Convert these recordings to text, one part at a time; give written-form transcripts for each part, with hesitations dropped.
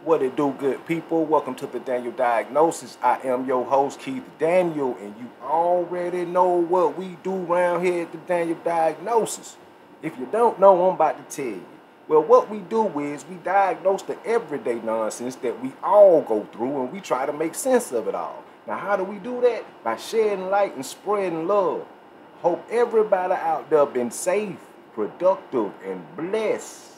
What it do, good people? Welcome to the Daniel Diagnosis. I am your host, Keith Daniel, and you already know what we do around here at the Daniel Diagnosis. If you don't know, I'm about to tell you. Well, what we do is we diagnose the everyday nonsense that we all go through, and we try to make sense of it all. Now, how do we do that? By shedding light and spreading love. Hope everybody out there been safe, productive, and blessed.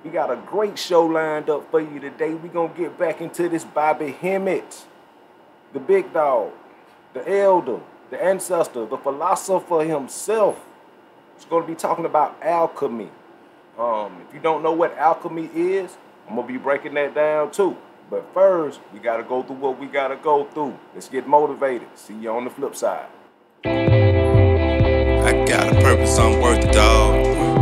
We got a great show lined up for you today. We're going to get back into this Bobby Hemmitt, the big dog, the elder, the ancestor, the philosopher himself. It's going to be talking about alchemy. If you don't know what alchemy is, I'm going to be breaking that down too. But first, we got to go through what we got to go through. Let's get motivated. See you on the flip side. I got a purpose, I'm worth it, dog.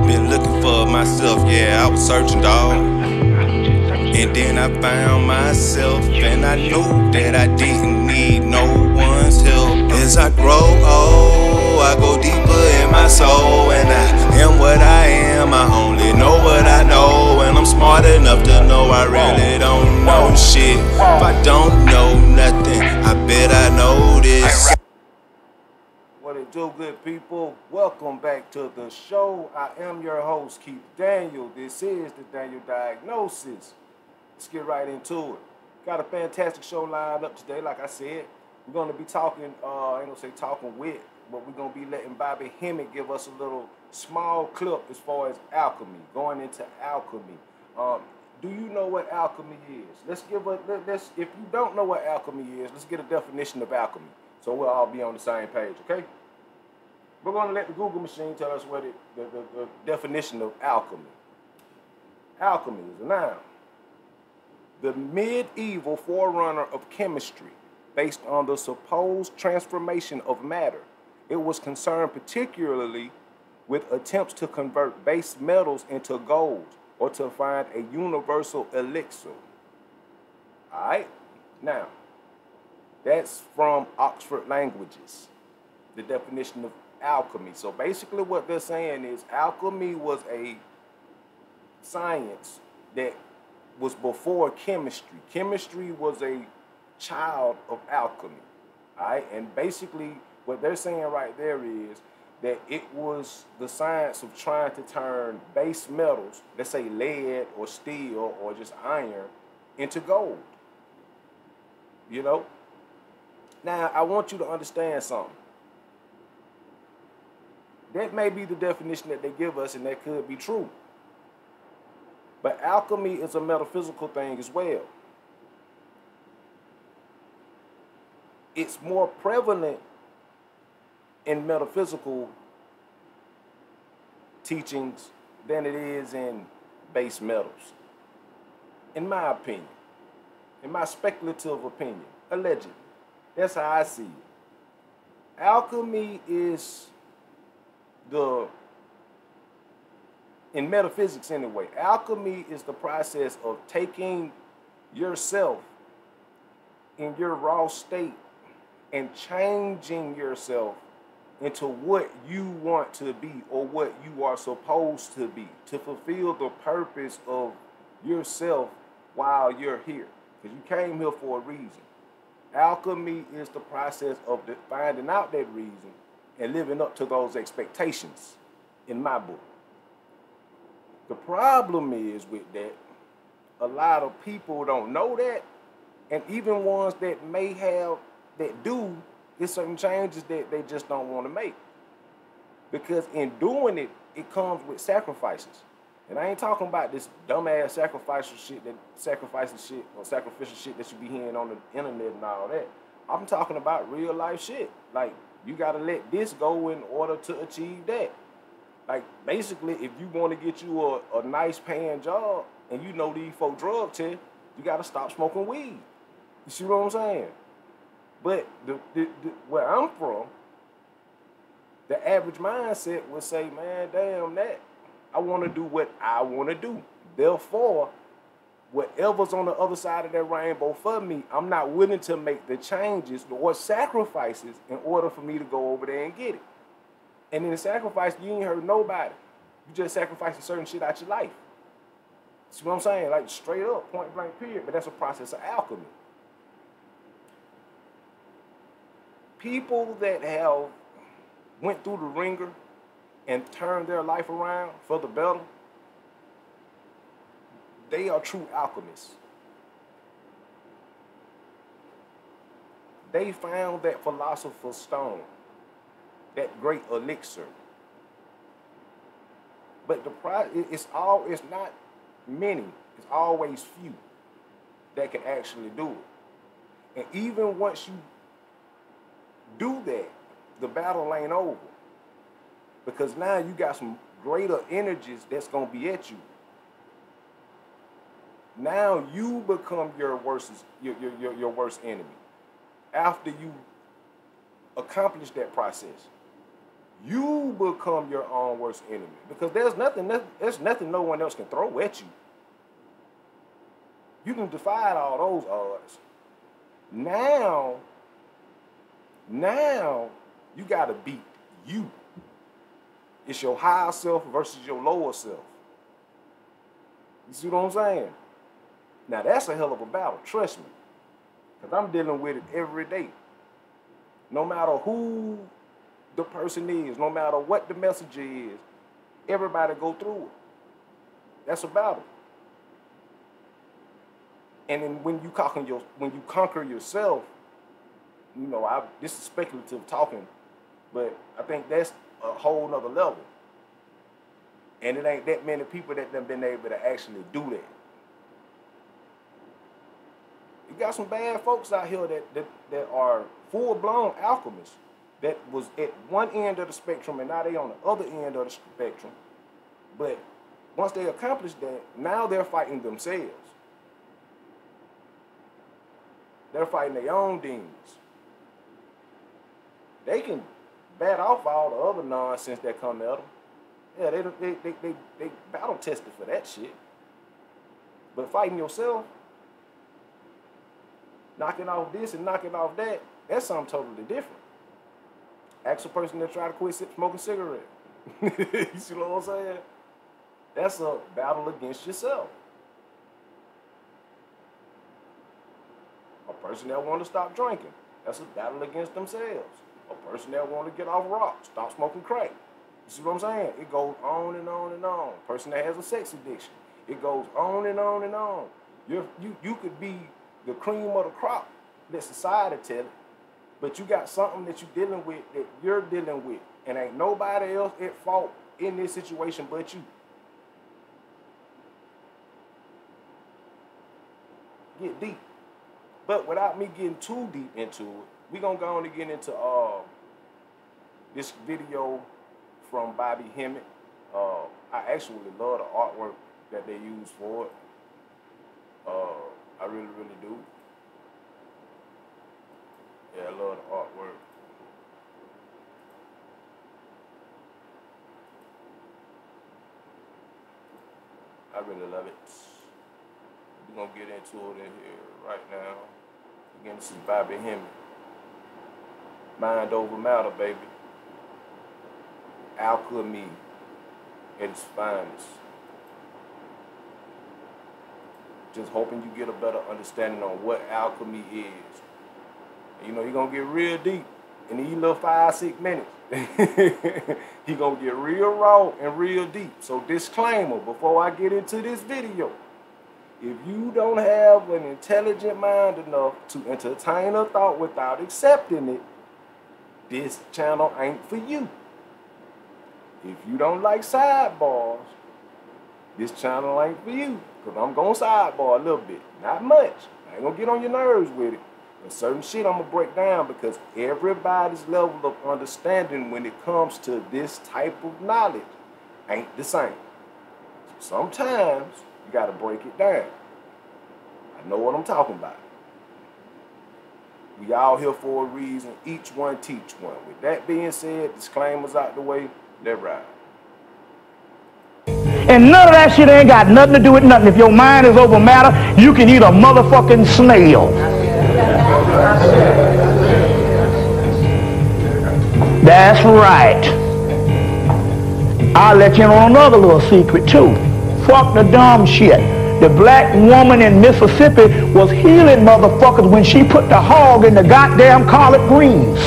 Been looking for myself, yeah, I was searching, dog. And then I found myself, and I knew that I didn't need no one's help. As I grow old, I go deeper in my soul, and I am what I am. I only know what I know, and I'm smart enough to know I really don't know shit. If I don't know nothing, I bet I know this. What it do, good people? Welcome back to the show. I am your host, Keith Daniel. This is the Daniel Diagnosis. Let's get right into it. Got a fantastic show lined up today. Like I said, we're going to be talking, I ain't going to say talking with, but we're going to be letting Bobby Hemmitt give us a little small clip as far as alchemy, going into alchemy. Do you know what alchemy is? If you don't know what alchemy is, let's get a definition of alchemy so we'll all be on the same page, okay? We're going to let the Google machine tell us what the definition of alchemy. Alchemy is a noun. The medieval forerunner of chemistry, based on the supposed transformation of matter. It was concerned particularly with attempts to convert base metals into gold or to find a universal elixir. All right? Now, that's from Oxford Languages, the definition of alchemy. So basically what they're saying is alchemy was a science that was before chemistry. Chemistry was a child of alchemy. All right? And basically what they're saying right there is that it was the science of trying to turn base metals, let's say lead or steel or just iron, into gold. You know? Now, I want you to understand something. That may be the definition that they give us, and that could be true. But alchemy is a metaphysical thing as well. It's more prevalent in metaphysical teachings than it is in base metals. In my opinion, in my speculative opinion, allegedly. That's how I see it. Alchemy is in metaphysics anyway, alchemy is the process of taking yourself in your raw state and changing yourself into what you want to be or what you are supposed to be to fulfill the purpose of yourself while you're here. Because you came here for a reason. Alchemy is the process of finding out that reason and living up to those expectations in my book. The problem is with that, a lot of people don't know that, and even ones that may have, that do, there's certain changes that they just don't want to make. Because in doing it, it comes with sacrifices. And I ain't talking about this dumbass sacrificial shit that you be hearing on the internet and all that. I'm talking about real life shit. Like, you gotta let this go in order to achieve that. Like, basically, if you want to get you a nice paying job and you know these folk drug test, you got to stop smoking weed. You see what I'm saying? But where I'm from, the average mindset would say, man, damn that. I want to do what I want to do. Therefore, whatever's on the other side of that rainbow for me, I'm not willing to make the changes or sacrifices in order for me to go over there and get it. And in the sacrifice, you ain't hurt nobody. You just sacrificing certain shit out your life. See what I'm saying? Like straight up, point blank period. But that's a process of alchemy. People that have went through the ringer and turned their life around for the better, they are true alchemists. They found that philosopher's stone, that great elixir. But it's not many, it's always few that can actually do it. And even once you do that, the battle ain't over. Because now you got some greater energies that's gonna be at you. Now you become your worst enemy. After you accomplish that process, you become your own worst enemy. Because there's nothing no one else can throw at you. You can defy all those odds. Now you gotta beat you. It's your higher self versus your lower self. You see what I'm saying? Now that's a hell of a battle, trust me. Because I'm dealing with it every day. No matter who the person is, no matter what the message is, everybody go through it. That's a battle. And then when you conquer yourself, you know, this is speculative talking, but I think that's a whole nother level. And it ain't that many people that have been able to actually do that. You got some bad folks out here that are full-blown alchemists that was at one end of the spectrum and now they on the other end of the spectrum. But once they accomplish that, now they're fighting themselves. They're fighting their own demons. They can bat off all the other nonsense that come at them. Yeah, they battle tested for that shit. But fighting yourself, knocking off this and knocking off that, that's something totally different. Ask a person that try to quit smoking a cigarette. You see what I'm saying? That's a battle against yourself. A person that want to stop drinking, that's a battle against themselves. A person that want to get off rock, stop smoking crack. You see what I'm saying? It goes on and on and on. A person that has a sex addiction, it goes on and on and on. You could be the cream of the crop that society tell it, but you got something that you're dealing with that you're dealing with, and ain't nobody else at fault in this situation but you. Get deep. But without me getting too deep into it, we're going to go on and get into this video from Bobby Hemmitt. I actually love the artwork that they use for it. I really, really do. Yeah, I love the artwork. I really love it. We're going to get into it in here right now. Again, this is Bobby Hemmitt. Mind over matter, baby. Alchemy at its finest. Just hoping you get a better understanding on what alchemy is. And, you know, you're going to get real deep in these little 5-6 minutes. You're going to get real raw and real deep. So disclaimer before I get into this video. If you don't have an intelligent mind enough to entertain a thought without accepting it, this channel ain't for you. If you don't like sidebars, this channel ain't for you. Because I'm going to sidebar a little bit. Not much. I ain't going to get on your nerves with it. But certain shit I'm going to break down because everybody's level of understanding when it comes to this type of knowledge ain't the same. So sometimes you got to break it down. I know what I'm talking about. We all here for a reason. Each one teach one. With that being said, disclaimers out the way. Let's ride. And none of that shit ain't got nothing to do with nothing. If your mind is over matter, you can eat a motherfucking snail. That's right. I'll let you in on another little secret too. Fuck the dumb shit. The black woman in Mississippi was healing motherfuckers when she put the hog in the goddamn collard greens.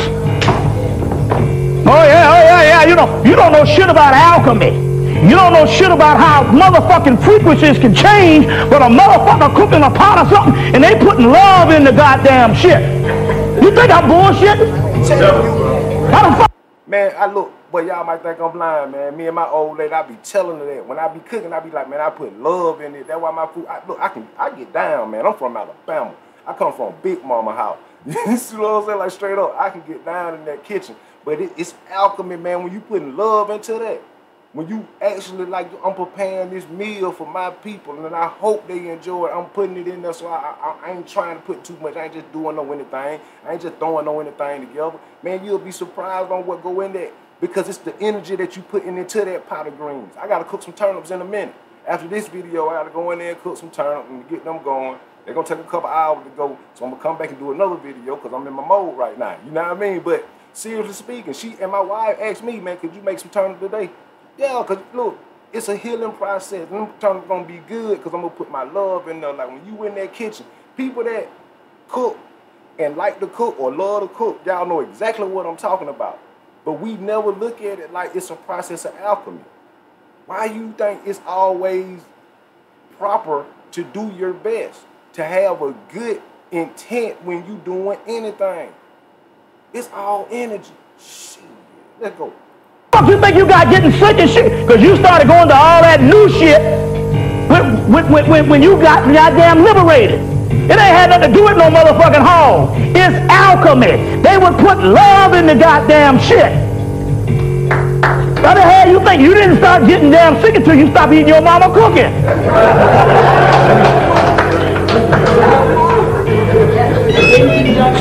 Oh yeah. You don't know shit about alchemy. You don't know shit about how motherfucking frequencies can change, but a motherfucker cooking a pot or something and they putting love in the goddamn shit. You think I'm bullshitting? How the fuck? Man, I look, but y'all might think I'm blind, man. Me and my old lady, I be telling her that. When I be cooking, I be like, man, I put love in it. That's why my food, I get down, man. I'm from Alabama. I come from Big Mama house. You see what I'm saying? Like straight up, I can get down in that kitchen. But it's alchemy, man, when you putting love into that. When you actually like, I'm preparing this meal for my people and I hope they enjoy it. I'm putting it in there so I ain't trying to put too much. I ain't just doing no anything. I ain't just throwing no anything together. Man, you'll be surprised on what go in there because it's the energy that you putting into that pot of greens. I got to cook some turnips in a minute. After this video, I got to go in there and cook some turnips and get them going. They're going to take a couple hours to go. So I'm going to come back and do another video because I'm in my mode right now. You know what I mean? But seriously speaking, she and my wife asked me, man, could you make some turnips today? Yeah, because, look, it's a healing process. Them turnips going to be good because I'm going to put my love in there. Like, when you in that kitchen, people that cook and like to cook or love to cook, y'all know exactly what I'm talking about. But we never look at it like it's a process of alchemy. Why you think it's always proper to do your best, to have a good intent when you doing anything? It's all energy. Shit, let's go. You think you got getting sick and shit because you started going to all that new shit when you got goddamn liberated. It ain't had nothing to do with no motherfucking hog. It's alchemy. They would put love in the goddamn shit. How the hell you think? You didn't start getting damn sick until you stopped eating your mama cooking.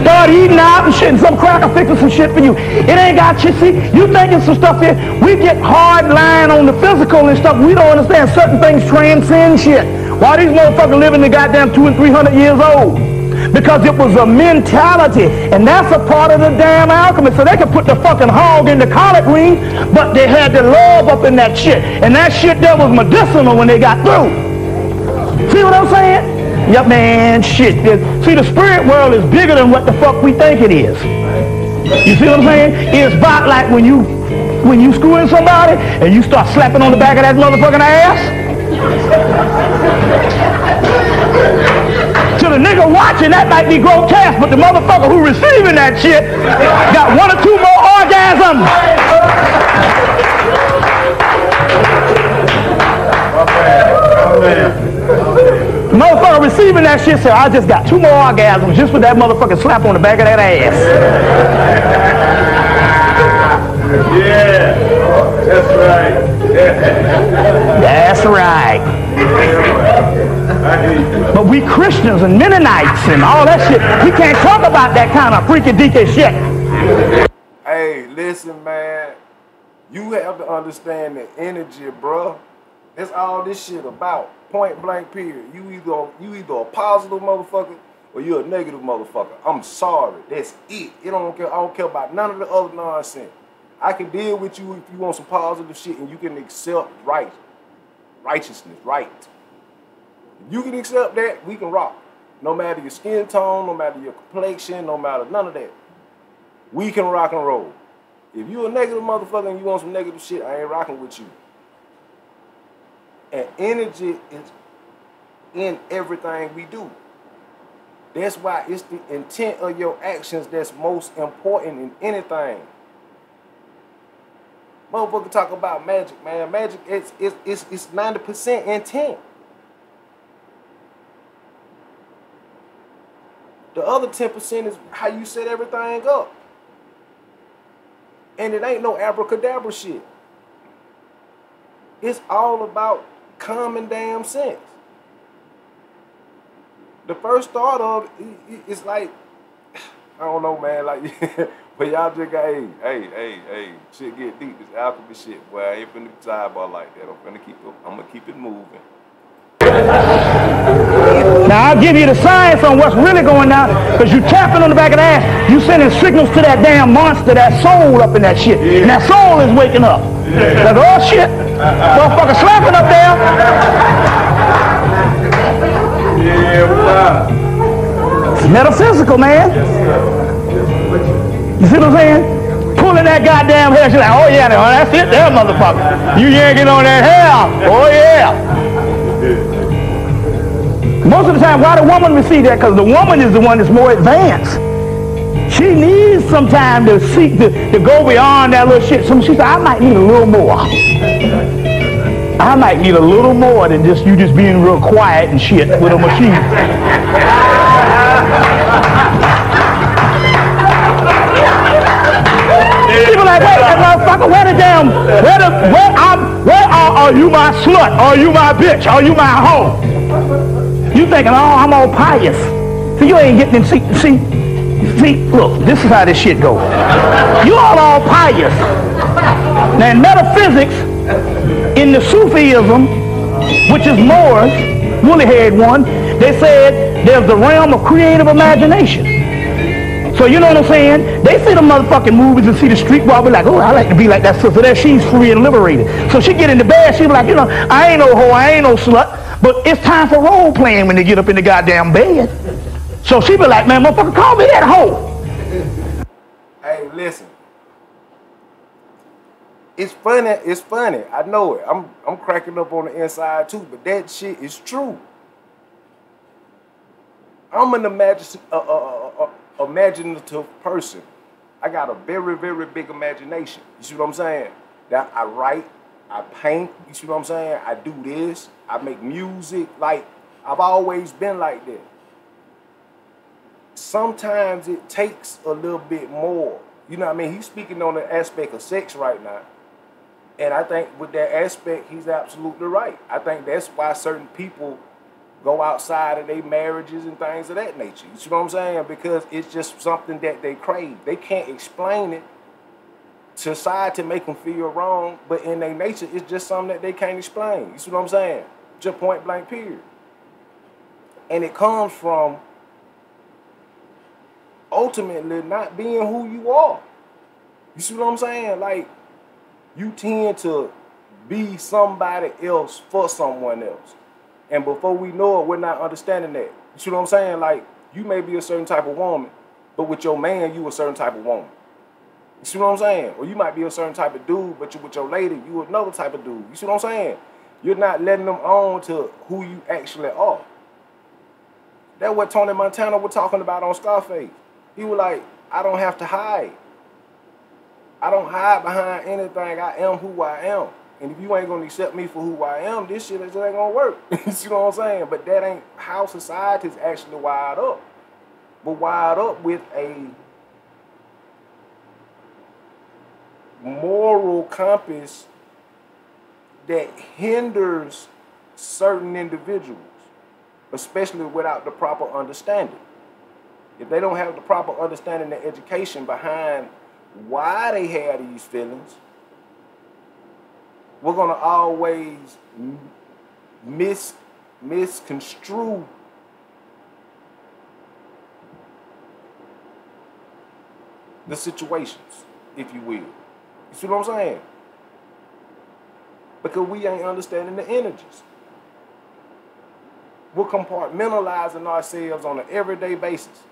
Start eating out and shit, and some cracker fixing some shit for you. It ain't got you. See, you thinking some stuff here. We get hard line on the physical and stuff. We don't understand certain things transcend shit. Why these motherfuckers living the goddamn 200 and 300 years old? Because it was a mentality, and that's a part of the damn alchemy. So they could put the fucking hog in the collard greens, but they had the love up in that shit, and that shit there was medicinal when they got through. See what I'm saying? Yep, man, shit. See, the spirit world is bigger than what the fuck we think it is. You see what I'm saying? It's about like when you screwing somebody and you start slapping on the back of that motherfucking ass. To the nigga watching, that might be grotesque, but the motherfucker who receiving that shit got 1 or 2 more orgasms. The motherfucker receiving that shit said, I just got 2 more orgasms just with that motherfucking slap on the back of that ass. Yeah, that's right. That's right. But we Christians and Mennonites and all that shit, we can't talk about that kind of freaky deaky shit. Hey, listen, man. You have to understand the energy, bro. That's all this shit about. Point blank period. You either a positive motherfucker or you're a negative motherfucker. I'm sorry. That's it. I don't care about none of the other nonsense. I can deal with you if you want some positive shit and you can accept righteousness, right. If you can accept that, we can rock. No matter your skin tone, no matter your complexion, no matter none of that. We can rock and roll. If you a negative motherfucker and you want some negative shit, I ain't rocking with you. And energy is in everything we do. That's why it's the intent of your actions that's most important in anything. Motherfucker talk about magic, man. Magic, it's 90% intent. The other 10% is how you set everything up. And it ain't no abracadabra shit. It's all about common damn sense. The first thought of it is like, I don't know, man, like, but y'all just got, hey, shit get deep. This alchemy shit, boy, I ain't finna sidebar like that. I'm gonna keep it moving. Now I'll give you the science on what's really going on, because you tapping on the back of the ass, you sending signals to that damn monster, that soul up in that shit, and that soul is waking up. Like, oh shit, motherfucker slapping up there. It's metaphysical, man. You see what I'm saying? Pulling that goddamn hair. She's like, oh yeah, that's it there, motherfucker. You yanking on that hair. Oh yeah. Most of the time, why the woman receive that? Because the woman is the one that's more advanced. She needs some time to seek, to go beyond that little shit. So she said, I might need a little more. I might need a little more than just you just being real quiet and shit with a machine. People like, wait, that motherfucker, are you my slut? Are you my bitch? Are you my hoe? You thinking, oh, I'm all pious. So you ain't getting, see, look, this is how this shit goes. You all pious. Now in metaphysics, in the Sufism, which is Moors, woolly-haired one, they said there's the realm of creative imagination. So you know what I'm saying? They see the motherfucking movies and see the street walk, be like, oh, I like to be like that sister there. She's free and liberated. So she get in the bed, she be like, you know, I ain't no hoe, I ain't no slut. But it's time for role playing when they get up in the goddamn bed. So she be like, man, motherfucker, call me that hoe. Hey, listen. It's funny. I know it. I'm cracking up on the inside too, but that shit is true. I'm an imaginative person. I got a very, very big imagination. You see what I'm saying? That I write, I paint, you see what I'm saying? I do this, I make music. Like, I've always been like that. Sometimes it takes a little bit more. You know what I mean? He's speaking on the aspect of sex right now. And I think with that aspect, he's absolutely right. I think that's why certain people go outside of their marriages and things of that nature. You see what I'm saying? Because it's just something that they crave. They can't explain it. Society make them feel wrong, but in their nature, it's just something that they can't explain. You see what I'm saying? Just point blank period. And it comes from ultimately not being who you are. You see what I'm saying? Like, you tend to be somebody else for someone else. And before we know it, we're not understanding that. You see what I'm saying? Like, you may be a certain type of woman, but with your man, you a certain type of woman. You see what I'm saying? Or you might be a certain type of dude, but with your lady, you another type of dude. You see what I'm saying? You're not letting them on to who you actually are. That's what Tony Montana was talking about on Scarface. He was like, I don't have to hide. I don't hide behind anything. I am who I am. And if you ain't going to accept me for who I am, this shit just ain't going to work. You see what I'm saying? But that ain't how society's actually wired up. But wired up with a moral compass that hinders certain individuals, especially without the proper understanding. If they don't have the proper understanding and education behind why they have these feelings, we're going to always misconstrue the situations, if you will. You see what I'm saying? Because we ain't understanding the energies. We're compartmentalizing ourselves on an everyday basis.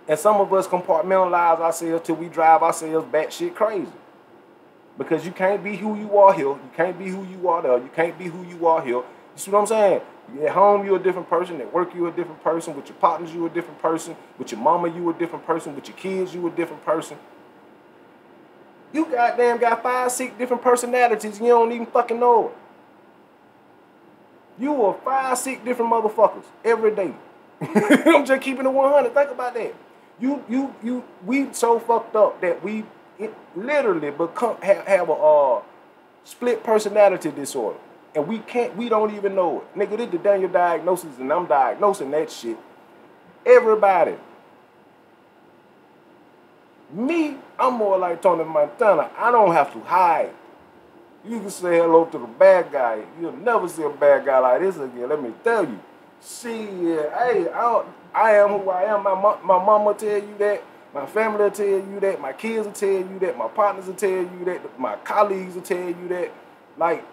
And some of us compartmentalize ourselves till we drive ourselves batshit crazy. Because you can't be who you are here. You can't be who you are there. You can't be who you are here. You see what I'm saying? At home, you're a different person. At work, you're a different person. With your partners, you're a different person. With your mama, you're a different person. With your kids, you're a different person. You goddamn got 5, 6 different personalities and you don't even fucking know it. You are 5, 6 different motherfuckers every day. I'm just keeping it 100. Think about that. We so fucked up that we literally have a split personality disorder. And we don't even know it. Nigga, this the Daniel Diagnosis and I'm diagnosing that shit. Everybody. Me, I'm more like Tony Montana. I don't have to hide. You can say hello to the bad guy. You'll never see a bad guy like this again. Let me tell you. Shit, hey, I am who I am. My mama will tell you that. My family will tell you that. My kids will tell you that. My partners will tell you that. My colleagues will tell you that. Like,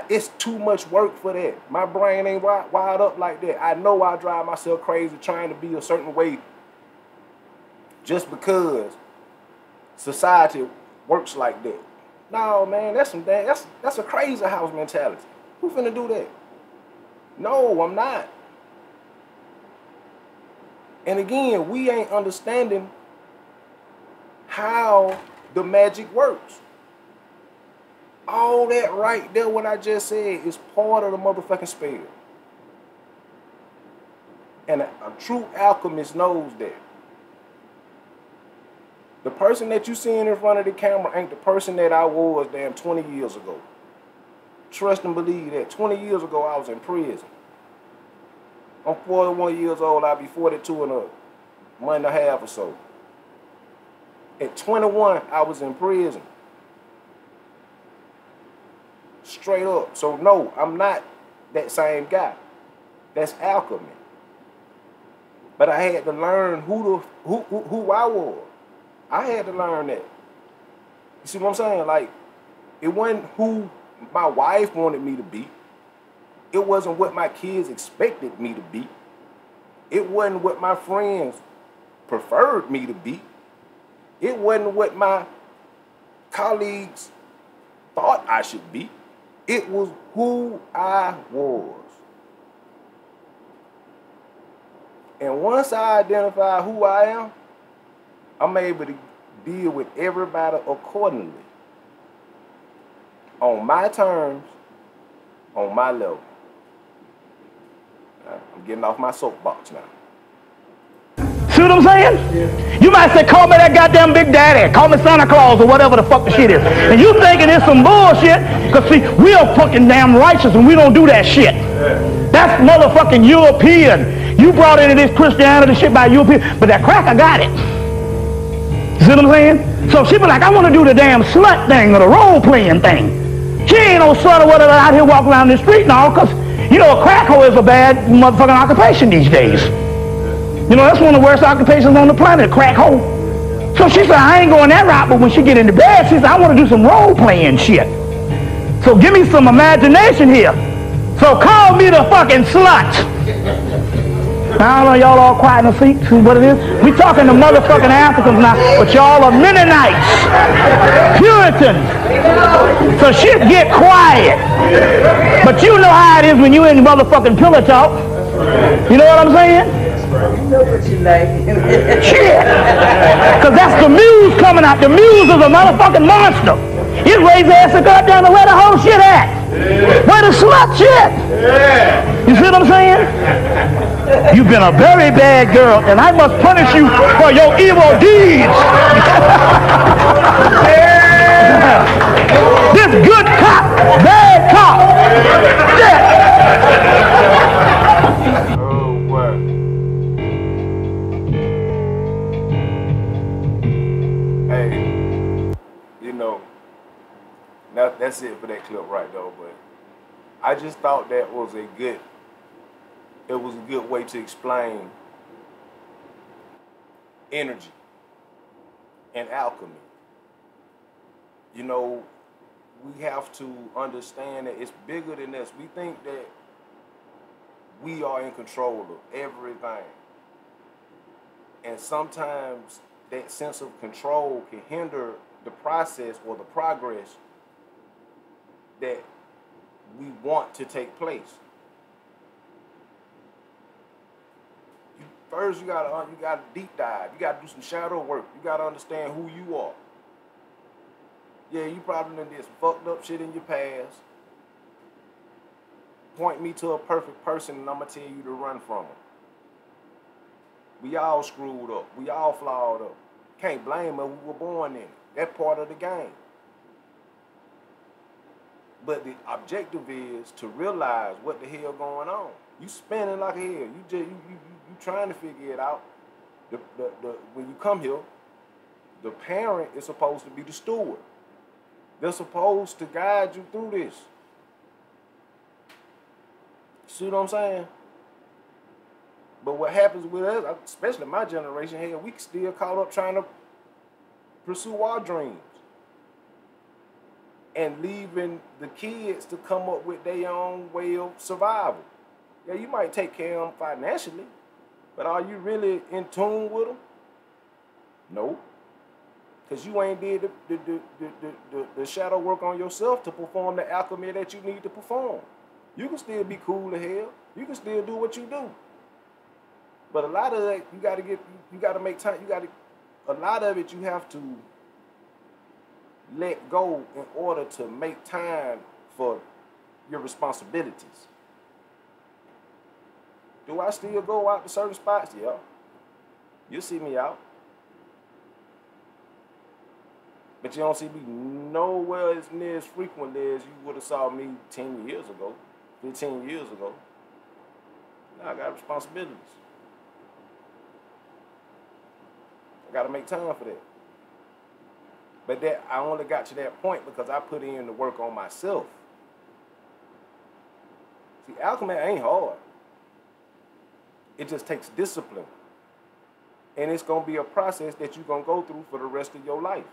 it's too much work for that. My brain ain't wired up like that. I know I drive myself crazy trying to be a certain way just because society works like that. No, man, that's a crazy house mentality. Who finna do that? No, I'm not. And again, we ain't understanding how the magic works. All that right there, what I just said, is part of the motherfucking spell. And a true alchemist knows that. The person that you seeing in front of the camera ain't the person that I was damn 20 years ago. Trust and believe that. 20 years ago, I was in prison. I'm 41 years old. I'll be 42 in a month and a half or so. At 21, I was in prison. Straight up. So no, I'm not that same guy. That's alchemy. But I had to learn who I was. I had to learn that. You see what I'm saying? Like, it wasn't who my wife wanted me to be. It wasn't what my kids expected me to be. It wasn't what my friends preferred me to be. It wasn't what my colleagues thought I should be. It was who I was. And once I identify who I am, I'm able to deal with everybody accordingly. On my terms, on my level. I'm getting off my soapbox now. See what I'm saying? Yeah. You might say, call me that goddamn Big Daddy, call me Santa Claus, or whatever the fuck the shit is. And you thinking it's some bullshit, because see, we are fucking damn righteous and we don't do that shit. Yeah. That's motherfucking European. You brought into this Christianity shit by European, but that cracker got it. You see what I'm saying? So she be like, I want to do the damn slut thing or the role-playing thing. She ain't no slut or whatever out here walking around the street and all, because, you know, a crack hoe is a bad motherfucking occupation these days. You know, that's one of the worst occupations on the planet, crack hoe. So she said, I ain't going that route, but when she get into bed, she said, I want to do some role-playing shit. So give me some imagination here. So call me the fucking slut. I don't know, y'all all quiet in the seat, see what it is? We talking to motherfucking Africans now, but y'all are Mennonites, Puritans. So shit get quiet. But you know how it is when you in motherfucking pillow talk. You know what I'm saying? You know what you like. Shit. Because that's the muse coming out. The muse is a motherfucking monster. It raised the ass to goddamn where the whole shit at. Where the slut shit. You see what I'm saying? You've been a very bad girl, and I must punish you for your evil deeds. This good cop, bad cop. Oh, what? Hey, you know, now that's it for that clip right though, but I just thought that was a good way to explain energy and alchemy. You know, we have to understand that it's bigger than us. We think that we are in control of everything. And sometimes that sense of control can hinder the process or the progress that we want to take place. First, you gotta deep dive. You gotta do some shadow work. You gotta understand who you are. Yeah, you probably done did some fucked up shit in your past. Point me to a perfect person and I'm gonna tell you to run from them. We all screwed up. We all flawed up. Can't blame us. We were born in it. That's part of the game. But the objective is to realize what the hell going on. You spinning like hell. You trying to figure it out. When you come here, the parent is supposed to be the steward. They're supposed to guide you through this. See what I'm saying? But what happens with us, especially my generation, hell, we still caught up trying to pursue our dreams. and leaving the kids to come up with their own way of survival. Yeah, you might take care of them financially, but are you really in tune with them? No. Because you ain't did the shadow work on yourself to perform the alchemy that you need to perform. You can still be cool as hell. You can still do what you do. But a lot of that, you gotta make time, a lot of it you have to let go in order to make time for your responsibilities. Do I still go out to certain spots? Yeah. You'll see me out. But you don't see me nowhere as near as frequently as you would have saw me 10 years ago, 15 years ago. Now I got responsibilities. I got to make time for that. But that I only got to that point because I put in the work on myself. See, alchemy ain't hard. It just takes discipline. And it's going to be a process that you're going to go through for the rest of your life.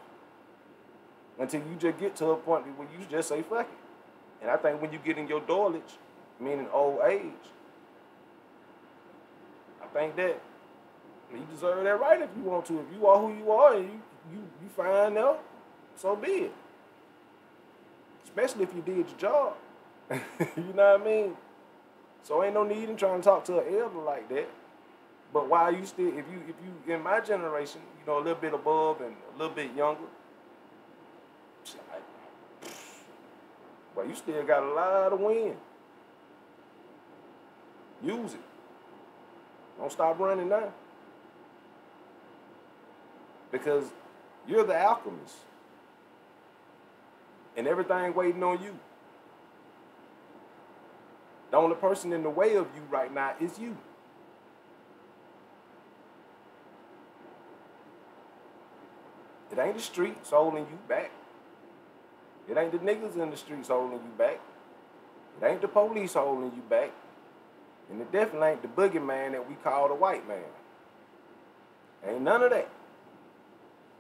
Until you just get to a point where you just say, fuck it. And I think when you get in your doilage, meaning old age, I think that you deserve that right if you want to. If you are who you are and you find out, so be it. Especially if you did your job. You know what I mean? So ain't no need in trying to talk to an elder like that. But while you still, if you in my generation, you know, a little bit above and a little bit younger, well, you still got a lot of wind. Use it. Don't stop running now. Because you're the alchemist. And everything waiting on you. The only person in the way of you right now is you. It ain't the streets holding you back. It ain't the niggas in the streets holding you back. It ain't the police holding you back. And it definitely ain't the boogeyman that we call the white man. Ain't none of that.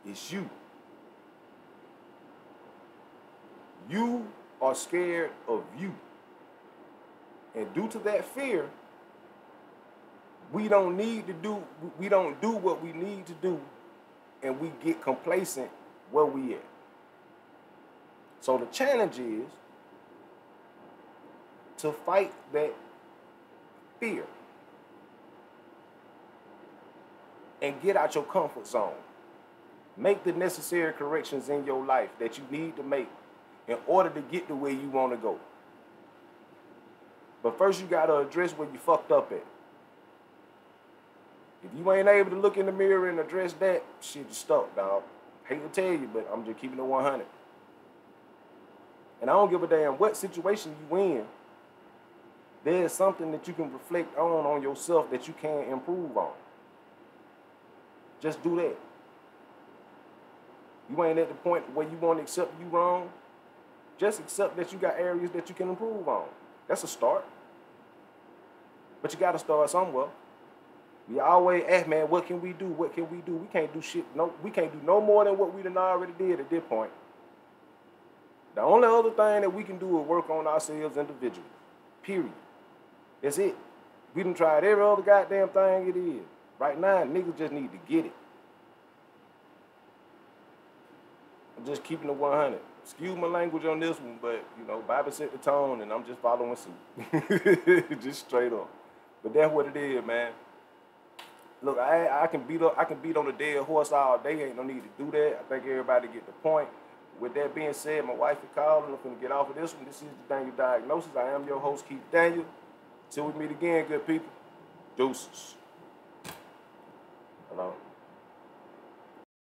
It's you. You are scared of you. And due to that fear, we don't do what we need to do, and we get complacent where we at. So the challenge is to fight that fear and get out your comfort zone. Make the necessary corrections in your life that you need to make in order to get to where you want to go. But first you got to address where you fucked up at. If you ain't able to look in the mirror and address that, shit, you stuck, dog. Hate to tell you, but I'm just keeping it 100. And I don't give a damn what situation you in. There's something that you can reflect on yourself that you can improve on. Just do that. You ain't at the point where you want to accept you wrong. Just accept that you got areas that you can improve on. That's a start. But you got to start somewhere. We always ask, man, what can we do? What can we do? We can't do shit. No, we can't do no more than what we done already did at this point. The only other thing that we can do is work on ourselves individually. Period. That's it. We done tried every other goddamn thing it is. Right now, niggas just need to get it. I'm just keeping it 100. Excuse my language on this one, but, you know, Bible set the tone, and I'm just following suit. Just straight up. But that's what it is, man. Look, I can beat on a dead horse all day. Ain't no need to do that. I think everybody get the point. With that being said, my wife is calling. I'm finna get off of this one. This is the Daniel Diagnosis. I am your host, Keith Daniel. Till we meet again, good people. Deuces. Hello.